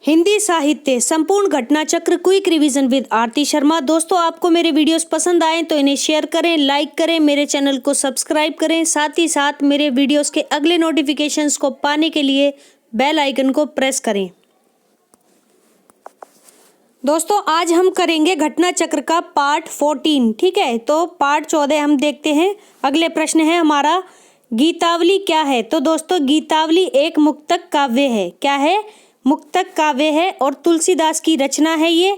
हिंदी साहित्य संपूर्ण घटना चक्र क्विक रिवीजन विद आरती शर्मा। दोस्तों, आपको मेरे वीडियोस पसंद आए तो इन्हें शेयर करें, लाइक करें, मेरे चैनल को सब्सक्राइब करें। साथ ही साथ मेरे वीडियोस के अगले नोटिफिकेशंस को पाने के लिए बेल आइकन को प्रेस करें। दोस्तों, आज हम करेंगे घटना चक्र का पार्ट 14। ठीक है, तो पार्ट 14 हम देखते हैं। अगले प्रश्न है हमारा, गीतावली क्या है? तो दोस्तों, गीतावली एक मुक्तक काव्य है। क्या है? मुक्तक काव्य है और तुलसीदास की रचना है ये।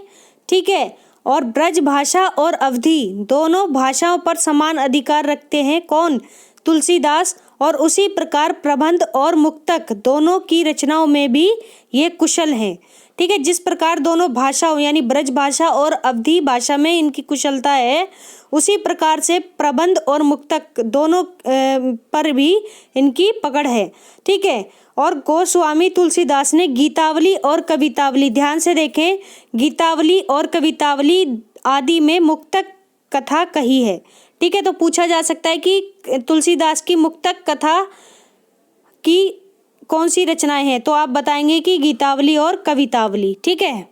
ठीक है, और ब्रज भाषा और अवधी दोनों भाषाओं पर समान अधिकार रखते हैं। कौन? तुलसीदास। और उसी प्रकार प्रबंध और मुक्तक दोनों की रचनाओं में भी ये कुशल हैं। ठीक है, जिस प्रकार दोनों भाषाओं यानी ब्रज भाषा और अवधी भाषा में इनकी कुशलता है, उसी प्रकार से प्रबंध और मुक्तक दोनों पर भी इनकी पकड़ है। ठीक है, और गोस्वामी तुलसीदास ने गीतावली और कवितावली, ध्यान से देखें, गीतावली और कवितावली आदि में मुक्तक कथा कही है। ठीक है, तो पूछा जा सकता है कि तुलसीदास की मुक्तक कथा की कौन सी रचनाएं हैं, तो आप बताएंगे कि गीतावली और कवितावली। ठीक है,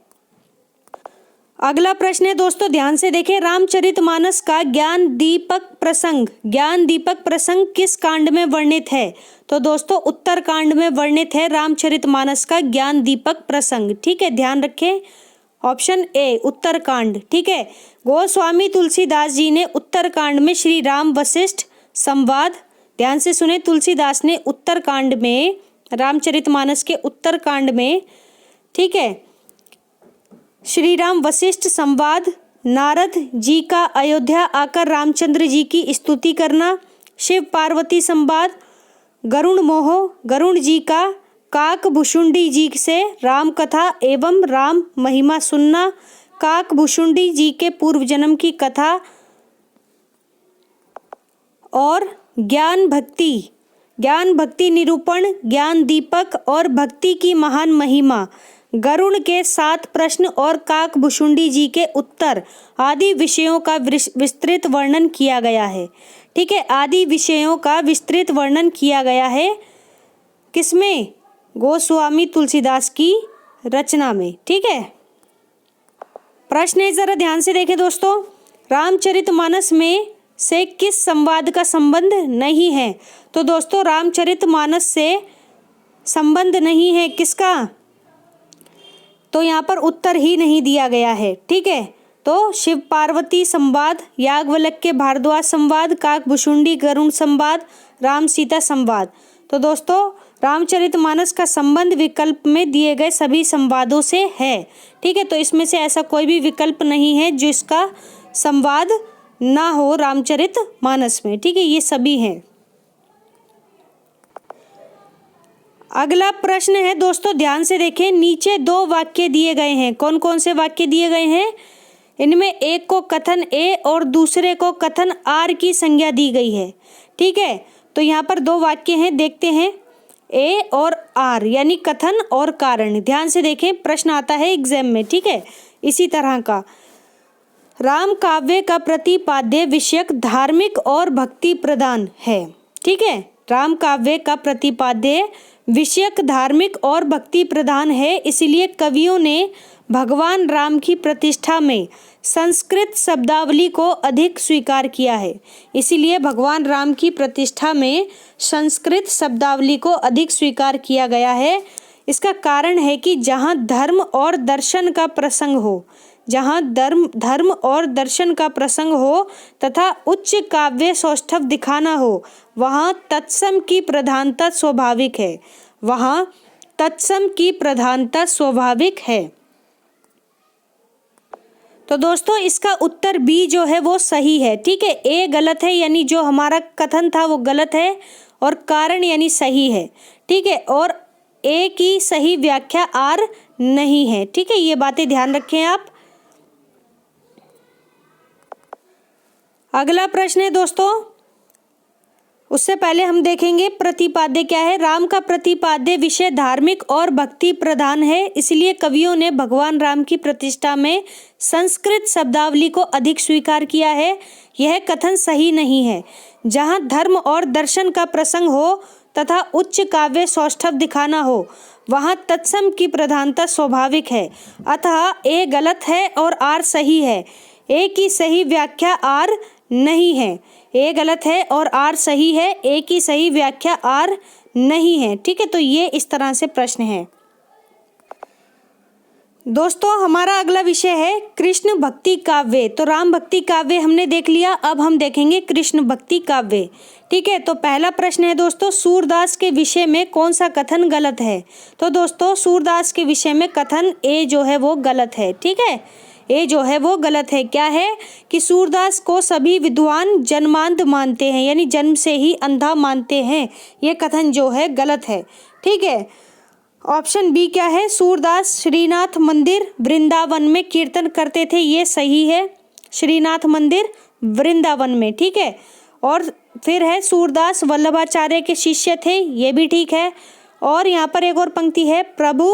अगला प्रश्न है दोस्तों, ध्यान से देखें, रामचरितमानस का ज्ञान दीपक प्रसंग किस कांड में वर्णित है? तो दोस्तों, उत्तर कांड में वर्णित है रामचरितमानस का ज्ञान दीपक प्रसंग। ठीक है, ध्यान रखें, ऑप्शन ए उत्तर कांड। ठीक है, गोस्वामी तुलसीदास जी ने उत्तर कांड में श्री राम वशिष्ठ संवाद, ध्यान से सुने, तुलसीदास ने उत्तर कांड में, रामचरितमानस के उत्तर कांड में, ठीक है, श्री राम वशिष्ठ संवाद, नारद जी का अयोध्या आकर रामचंद्र जी की स्तुति करना, शिव पार्वती संवाद, गरुण मोह, गरुण जी का काकभुषुंडी जी से राम कथा एवं राम महिमा सुनना, काकभुषुंडी जी के पूर्व जन्म की कथा, और ज्ञान भक्ति निरूपण, ज्ञान दीपक और भक्ति की महान महिमा, गरुण के 7 प्रश्न और काकभुषुंडी जी के उत्तर आदि विषयों का विस्तृत वर्णन किया गया है। ठीक है, आदि विषयों का विस्तृत वर्णन किया गया है किसमें? गोस्वामी तुलसीदास की रचना में। ठीक है, प्रश्न है, जरा ध्यान से देखें दोस्तों, रामचरितमानस में से किस संवाद का संबंध नहीं है? तो दोस्तों, रामचरितमानस से संबंध नहीं है किसका? तो यहाँ पर उत्तर ही नहीं दिया गया है। ठीक है, तो शिव पार्वती संवाद, याज्ञवल्क्य के भारद्वाज संवाद, काकभुषुंडी गरुण संवाद, राम सीता संवाद। तो दोस्तों, रामचरितमानस का संबंध विकल्प में दिए गए सभी संवादों से है। ठीक है, तो इसमें से ऐसा कोई भी विकल्प नहीं है जिसका संवाद ना हो रामचरितमानस में। ठीक है, ये सभी हैं। अगला प्रश्न है दोस्तों, ध्यान से देखें, नीचे 2 वाक्य दिए गए हैं। कौन कौन से वाक्य दिए गए हैं? इनमें एक को कथन ए और दूसरे को कथन आर की संज्ञा दी गई है। ठीक है, तो यहाँ पर 2 वाक्य हैं, देखते हैं, ए और आर यानी कथन और कारण। ध्यान से देखें, प्रश्न आता है एग्जाम में। ठीक है, इसी तरह का, राम काव्य का प्रतिपाद्य विषयक धार्मिक और भक्ति प्रधान है। ठीक है, राम काव्य का प्रतिपाद्य विषयक धार्मिक और भक्ति प्रधान है, इसलिए कवियों ने भगवान राम की प्रतिष्ठा में संस्कृत शब्दावली को अधिक स्वीकार किया है। इसीलिए भगवान राम की प्रतिष्ठा में संस्कृत शब्दावली को अधिक स्वीकार किया गया है। इसका कारण है कि जहाँ धर्म और दर्शन का प्रसंग हो, जहाँ धर्म और दर्शन का प्रसंग हो तथा उच्च काव्य सौष्ठव दिखाना हो, वहाँ तत्सम की प्रधानता स्वाभाविक है। वहाँ तत्सम की प्रधानता स्वाभाविक है। तो दोस्तों, इसका उत्तर बी जो है वो सही है। ठीक है, ए गलत है, यानी जो हमारा कथन था वो गलत है, और कारण यानी सही है। ठीक है, और ए की सही व्याख्या आर नहीं है। ठीक है, ये बातें ध्यान रखें आप। अगला प्रश्न है दोस्तों, उससे पहले हम देखेंगे प्रतिपाद्य क्या है। राम का प्रतिपाद्य विषय धार्मिक और भक्ति प्रधान है, इसलिए कवियों ने भगवान राम की प्रतिष्ठा में संस्कृत शब्दावली को अधिक स्वीकार किया है। यह कथन सही नहीं है। जहाँ धर्म और दर्शन का प्रसंग हो तथा उच्च काव्य सौष्ठव दिखाना हो, वहाँ तत्सम की प्रधानता स्वाभाविक है, अतः ए गलत है और आर सही है। ए की सही व्याख्या आर नहीं है। ए गलत है और आर सही है, ए की सही व्याख्या आर नहीं है। ठीक है, तो ये इस तरह से प्रश्न है। दोस्तों हमारा अगला विषय है कृष्ण भक्ति काव्य। तो राम भक्ति काव्य हमने देख लिया, अब हम देखेंगे कृष्ण भक्ति काव्य। ठीक है, तो पहला प्रश्न है दोस्तों, सूरदास के विषय में कौन सा कथन गलत है। तो दोस्तों सूरदास के विषय में कथन ए जो है वो गलत है। ठीक है, ए जो है वो गलत है। क्या है कि सूरदास को सभी विद्वान जन्मांध मानते हैं, यानी जन्म से ही अंधा मानते हैं। ये कथन जो है गलत है। ठीक है, ऑप्शन बी क्या है, सूरदास श्रीनाथ मंदिर वृंदावन में कीर्तन करते थे, ये सही है। श्रीनाथ मंदिर वृंदावन में, ठीक है। और फिर है सूरदास वल्लभाचार्य के शिष्य थे, ये भी ठीक है। और यहाँ पर एक और पंक्ति है, प्रभु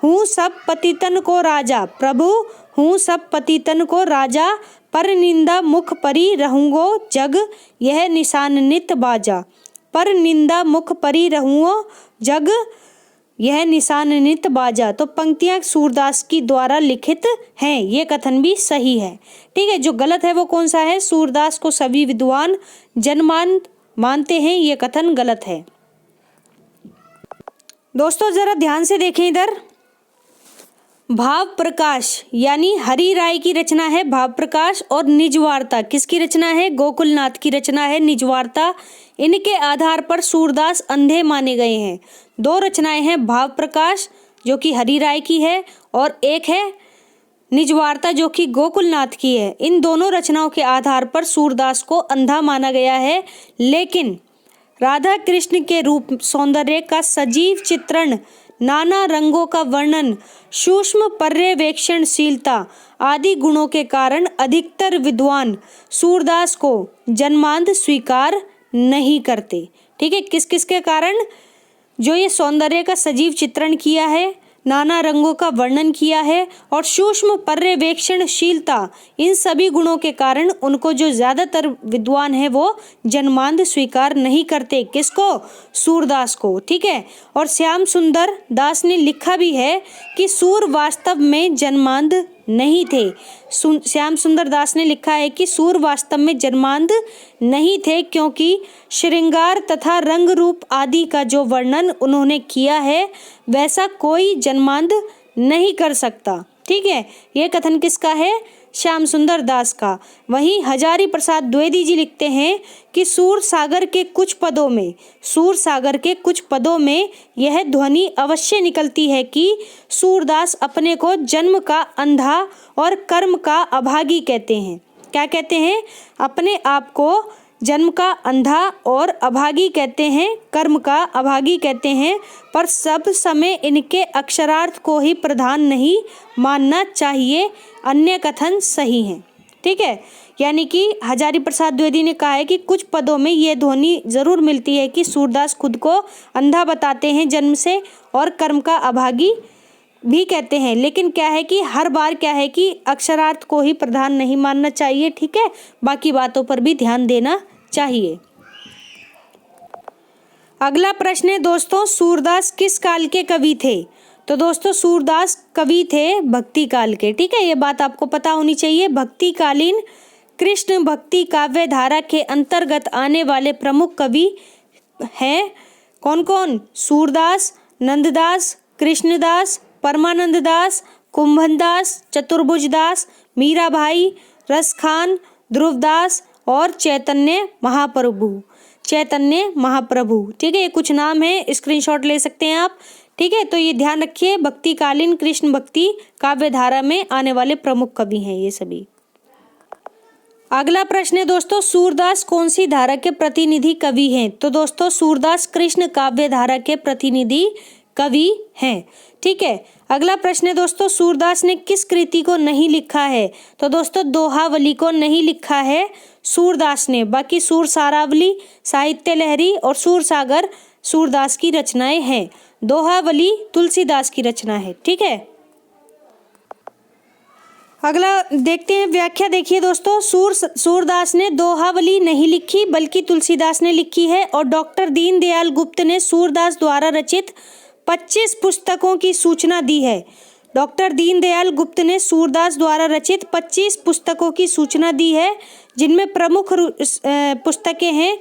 हूँ सब पतितन को राजा, प्रभु हूँ सब पतितन को राजा, पर निंदा मुख परी रहूँगो जग, यह निशान नित बाजा। पर निंदा मुख परी रहूँगो जग, यह निशान नित बाजा। तो पंक्तियां सूरदास की द्वारा लिखित हैं, ये कथन भी सही है। ठीक है, जो गलत है वो कौन सा है, सूरदास को सभी विद्वान जन्मांध मानते हैं, ये कथन गलत है। दोस्तों जरा ध्यान से देखें इधर, भाव प्रकाश यानी हरि राय की रचना है भाव प्रकाश, और निजवार्ता किसकी रचना है, गोकुलनाथ की रचना है निजवार्ता। इनके आधार पर सूरदास अंधे माने गए हैं। दो रचनाएं हैं, भाव प्रकाश जो कि हरि राय की है और एक है निजवार्ता जो कि गोकुलनाथ की है। इन दोनों रचनाओं के आधार पर सूरदास को अंधा माना गया है, लेकिन राधा कृष्ण के रूप सौंदर्य का सजीव चित्रण, नाना रंगों का वर्णन, सूक्ष्म पर्यवेक्षणशीलता आदि गुणों के कारण अधिकतर विद्वान सूरदास को जन्मांध स्वीकार नहीं करते। ठीक है, किस किस के कारण, जो ये सौंदर्य का सजीव चित्रण किया है, नाना रंगों का वर्णन किया है और सूक्ष्म पर्यवेक्षणशीलता, इन सभी गुणों के कारण उनको जो ज़्यादातर विद्वान है वो जन्मांध स्वीकार नहीं करते। किसको, सूरदास को। ठीक है, और श्याम सुंदर दास ने लिखा भी है कि सूर वास्तव में जन्मांध नहीं थे। श्याम सुंदर दास ने लिखा है कि सूर वास्तव में जन्मांध नहीं थे, क्योंकि श्रृंगार तथा रंग रूप आदि का जो वर्णन उन्होंने किया है वैसा कोई जन्मांध नहीं कर सकता। ठीक है, यह कथन किसका है, श्याम सुंदर दास का। वहीं हजारी प्रसाद द्विवेदी जी लिखते हैं कि सूर सागर के कुछ पदों में यह ध्वनि अवश्य निकलती है कि सूरदास अपने को जन्म का अंधा और कर्म का अभागी कहते हैं। क्या कहते हैं, अपने आप को जन्म का अंधा और अभागी कहते हैं, कर्म का अभागी कहते हैं, पर सब समय इनके अक्षरार्थ को ही प्रधान नहीं मानना चाहिए, अन्य कथन सही हैं। ठीक है, यानी कि हजारी प्रसाद द्विवेदी ने कहा है कि कुछ पदों में ये ध्वनि जरूर मिलती है कि सूरदास खुद को अंधा बताते हैं जन्म से और कर्म का अभागी भी कहते हैं, लेकिन क्या है कि हर बार क्या है कि अक्षरार्थ को ही प्रधान नहीं मानना चाहिए। ठीक है, बाकी बातों पर भी ध्यान देना चाहिए। अगला प्रश्न है दोस्तों, सूरदास किस काल के कवि थे। तो दोस्तों सूरदास कवि थे भक्ति काल के। ठीक है, ये बात आपको पता होनी चाहिए। भक्तिकालीन कृष्ण भक्ति काव्य धारा के अंतर्गत आने वाले प्रमुख कवि हैं कौन कौन, सूरदास, नंददास, कृष्णदास, परमानंद दास, कुंभनदास, चतुर्भुजदास, मीराभाई, रसखान, ध्रुवदास और चैतन्य महाप्रभु। ठीक है, ये कुछ नाम है, स्क्रीनशॉट ले सकते हैं आप। ठीक है, तो ये ध्यान रखिए, भक्तिकालीन कृष्ण भक्ति काव्य धारा में आने वाले प्रमुख कवि हैं ये सभी। अगला प्रश्न है दोस्तों, सूरदास कौन सी धारा के प्रतिनिधि कवि हैं। तो दोस्तों सूरदास कृष्ण काव्य धारा के प्रतिनिधि कवि हैं। ठीक है, अगला प्रश्न है दोस्तों, सूरदास ने किस कृति को नहीं लिखा है। तो दोस्तों दोहावली को नहीं लिखा है सूरदास ने, बाकी सूर सारावली, साहित्य लहरी और सूर सागर सूरदास की रचनाएं हैं। दोहावली तुलसीदास की रचना है। ठीक है, अगला देखते हैं व्याख्या। देखिए दोस्तों, सूरदास ने दोहावली नहीं लिखी बल्कि तुलसीदास ने लिखी है, और डॉक्टर दीनदयाल गुप्त ने सूरदास द्वारा रचित 25 पुस्तकों की सूचना दी है। डॉक्टर दीनदयाल गुप्त ने सूरदास द्वारा रचित 25 पुस्तकों की सूचना दी है, जिनमें प्रमुख पुस्तकें हैं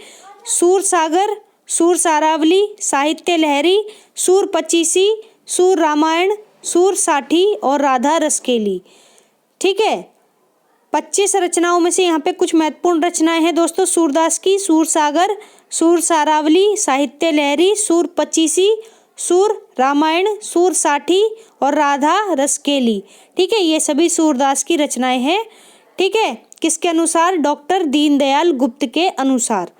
सूर सागर, सूर सारावली, साहित्य लहरी, सूर पचीसी, सूर रामायण, सूर साठी और राधा रसकेली। ठीक है, 25 रचनाओं में से यहाँ पे कुछ महत्वपूर्ण रचनाएं हैं दोस्तों सूरदास की। सूर सागर, सूर सारावली, साहित्य लहरी, सूर पचीसी, सूर रामायण, सूर साठी और राधा रसकेली। ठीक है, ये सभी सूरदास की रचनाएं हैं। ठीक है, किसके अनुसार? डॉक्टर दीनदयाल गुप्त के अनुसार।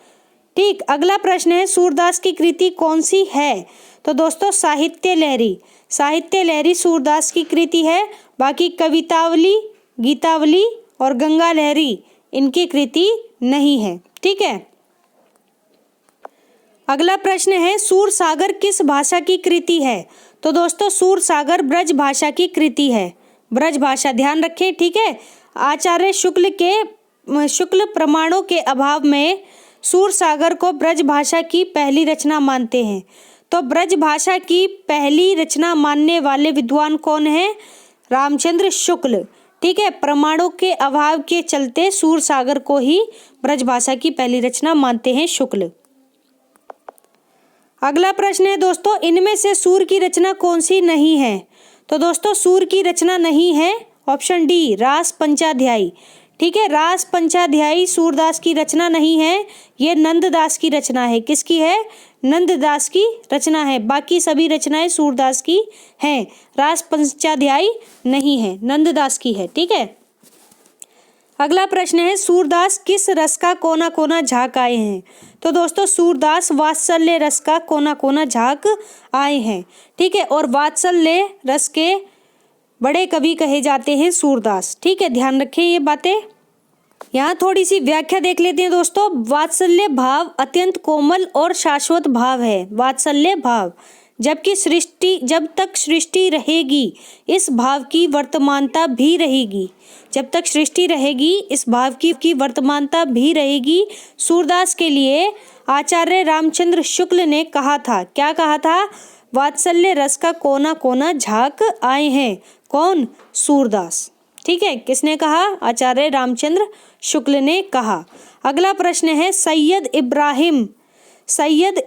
ठीक, अगला प्रश्न है सूरदास की कृति कौन सी है? तो दोस्तों साहित्य लहरी। साहित्य लहरी सूरदास की कृति है। बाकी कवितावली, गीतावली और गंगा लहरी इनकी कृति नहीं है। ठीक है, अगला प्रश्न है सूर सागर किस भाषा की कृति है? तो दोस्तों सूर सागर ब्रज भाषा की कृति है। ब्रज भाषा ध्यान रखें। ठीक है, आचार्य शुक्ल प्रमाणों के अभाव में सूर सागर को ब्रज भाषा की पहली रचना मानते हैं। तो ब्रज भाषा की पहली रचना मानने वाले विद्वान कौन हैं? रामचंद्र शुक्ल। ठीक है, प्रमाणों के अभाव के चलते सूर सागर को ही ब्रज भाषा की पहली रचना मानते हैं शुक्ल। अगला प्रश्न है दोस्तों इनमें से सूर की रचना कौन सी नहीं है? तो दोस्तों सूर की रचना नहीं है ऑप्शन डी रास पंचाध्यायी। ठीक है, रास पंचाध्यायी सूरदास की रचना नहीं है, ये नंददास की रचना है। किसकी है? नंददास की रचना है। बाकी सभी रचनाएं सूरदास की हैं, रास पंचाध्यायी नहीं है, नंददास की है। ठीक है, अगला प्रश्न है सूरदास किस रस का कोना कोना झांक आए हैं? तो दोस्तों सूरदास वात्सल्य रस का कोना कोना झांक आए हैं। ठीक है, और वात्सल्य रस के बड़े कवि कहे जाते हैं सूरदास। ठीक है, ध्यान रखें ये बातें। यहाँ थोड़ी सी व्याख्या देख लेते हैं दोस्तों। वात्सल्य भाव अत्यंत कोमल और शाश्वत भाव है। वात्सल्य भाव जब तक सृष्टि रहेगी इस भाव की वर्तमानता भी रहेगी। जब तक सृष्टि रहेगी इस भाव की वर्तमानता भी रहेगी। सूरदास के लिए आचार्य रामचंद्र शुक्ल ने कहा था, क्या कहा था? वात्सल्य रस का कोना कोना झांक आए हैं। कौन? सूरदास। ठीक है, किसने कहा? आचार्य रामचंद्र शुक्ल ने कहा। अगला प्रश्न है सैयद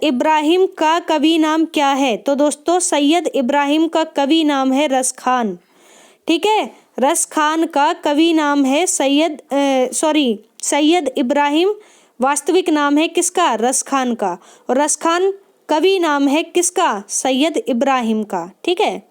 इब्राहिम का कवि नाम क्या है? तो दोस्तों सैयद इब्राहिम का कवि नाम है रसखान। ठीक है, रसखान का कवि नाम है सैयद इब्राहिम वास्तविक नाम है किसका? रसखान का। और रसखान कवि नाम है किसका? सैयद इब्राहिम का। ठीक है,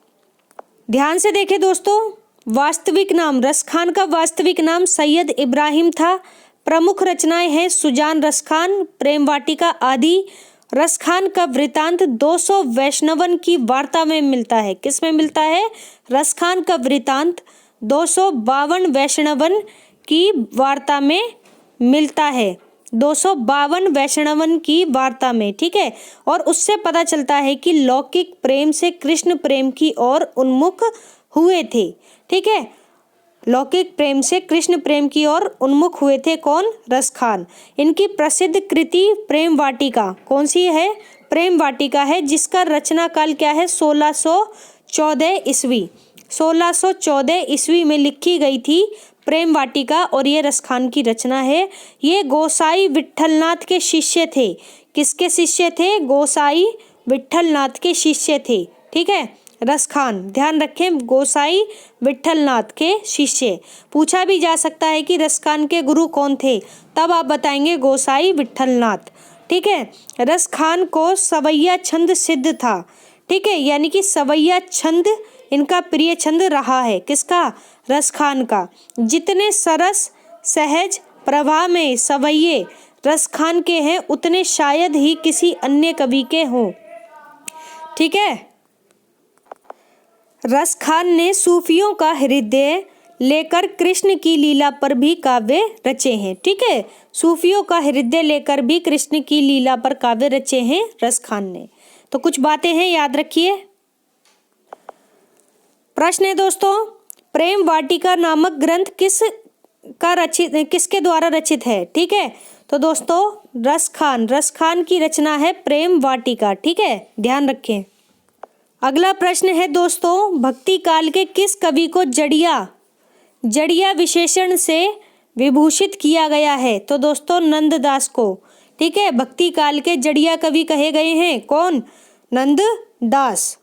ध्यान से देखें दोस्तों, वास्तविक नाम रसखान का वास्तविक नाम सैयद इब्राहिम था। प्रमुख रचनाएं हैं सुजान रसखान, प्रेम वाटिका आदि। रसखान का वृतांत 200 वैष्णवन की वार्ता में मिलता है। किस में मिलता है? रसखान का वृतांत 252 वैष्णवन की वार्ता में मिलता है। 252 वैष्णवन की वार्ता में। ठीक है, और उससे पता चलता है कि लौकिक प्रेम से कृष्ण प्रेम की ओर उन्मुख हुए थे। ठीक है, लौकिक प्रेम से कृष्ण प्रेम की ओर उन्मुख हुए थे। कौन? रसखान। इनकी प्रसिद्ध कृति प्रेम वाटिका कौन सी है? प्रेम वाटिका है, जिसका रचना काल क्या है? 1614 ईस्वी। 1614 ईस्वी में लिखी गई थी प्रेम वाटिका और ये रसखान की रचना है। ये गोसाई विट्ठलनाथ के शिष्य थे। किसके शिष्य थे? गोसाई विट्ठलनाथ के शिष्य थे। ठीक है, रसखान ध्यान रखें, गोसाई विट्ठलनाथ के शिष्य। पूछा भी जा सकता है कि रसखान के गुरु कौन थे, तब आप बताएंगे गोसाई विट्ठलनाथ। ठीक है, रसखान को सवैया छंद सिद्ध था। ठीक है, यानी कि सवैया छंद इनका प्रिय छंद रहा है। किसका? रसखान का। जितने सरस सहज प्रभा में सवैये रसखान के हैं उतने शायद ही किसी अन्य कवि के हों। ठीक है, रसखान ने सूफियों का हृदय लेकर कृष्ण की लीला पर भी काव्य रचे हैं। ठीक है, सूफियों का हृदय लेकर भी कृष्ण की लीला पर काव्य रचे हैं रसखान ने। तो कुछ बातें हैं, याद रखिए। प्रश्न है दोस्तों, प्रेम वाटिका नामक ग्रंथ किसके द्वारा रचित है? ठीक है, तो दोस्तों रसखान की रचना है प्रेम वाटिका। ठीक है, ध्यान रखें। अगला प्रश्न है दोस्तों, भक्ति काल के किस कवि को जड़िया विशेषण से विभूषित किया गया है? तो दोस्तों नंददास को। ठीक है, भक्ति काल के जड़िया कवि कहे गए हैं कौन? नंददास।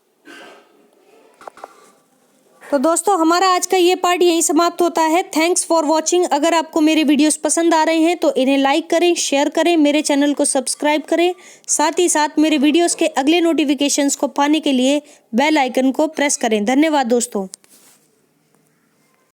तो दोस्तों हमारा आज का ये पार्ट यहीं समाप्त होता है। Thanks for watching. अगर आपको मेरे वीडियोस पसंद आ रहे हैं तो इन्हें लाइक करें, शेयर करें, मेरे चैनल को सब्सक्राइब करें। साथ ही साथ मेरे वीडियोस के अगले नोटिफिकेशंस को पाने के लिए बेल आइकन को प्रेस करें। धन्यवाद दोस्तों।